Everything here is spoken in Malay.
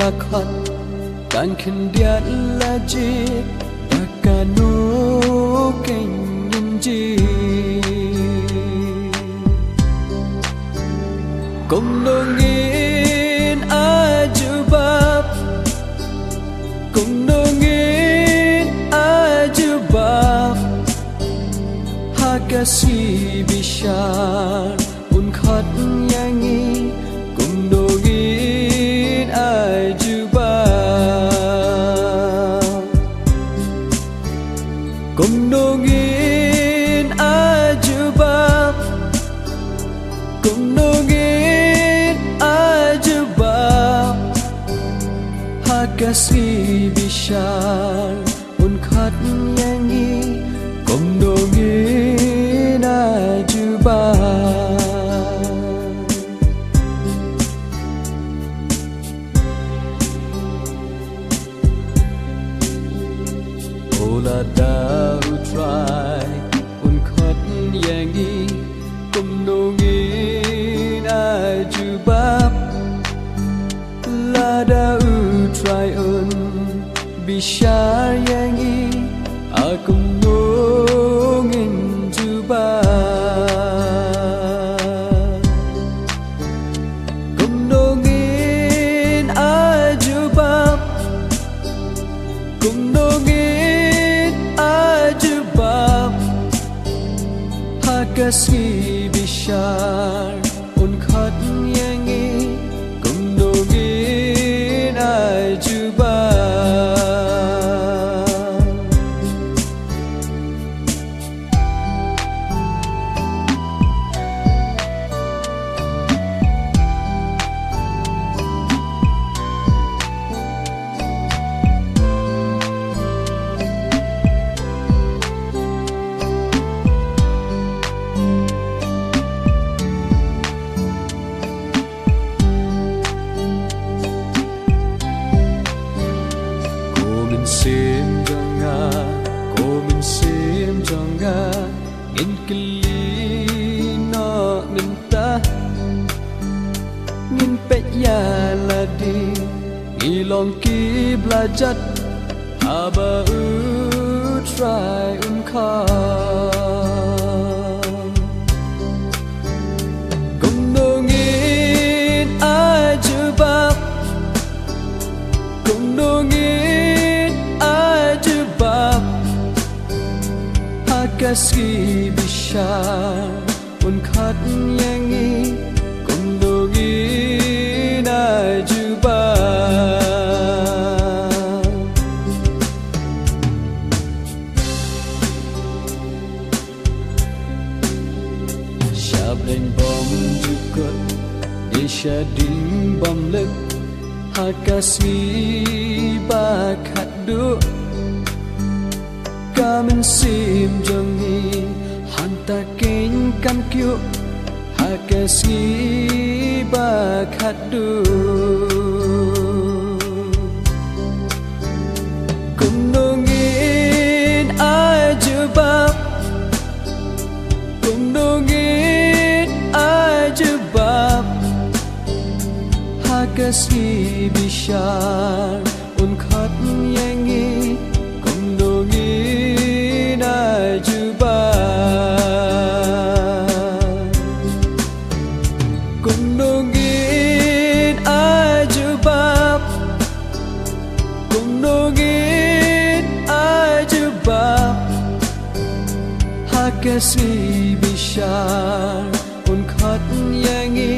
bakhat kan khindiat la ji dakanu kenji cùng nongin ajubab cùng nongin ajubab hakasi bishar un khat yangi cùng nongin ajubab cùng nongin ajubab cùng nongin ajubab hakasi bishar un khat yangi cùng nongin ajubab ola da utrai un khat yangi cùng nongin ajubab la da utrai un bishar yangi akum nongin jubab kum nongin ajubab kum nongin ajubab hakasi bishar un khat yangi kum nongin ajubab sim jonga komin sim jonga ngin kili no minta ngin pet ya ladi ngilong ki blajat aba utrai unkha kum nongin ajubab kum nongin ajubab hakasi bishar un khat yangi kum nongin ajubab shablen bom jukut isha ding bom lek hakasi bakhat du kamen sim jongi hanta ken kan kyu hakasi bakhat du kum nongin ajubab kum nongin ajubab hakasi bishar un khat yangi kum nongin ajubab kum nongin ajubab kum nongin ajubab hakasi bishar un khat yangi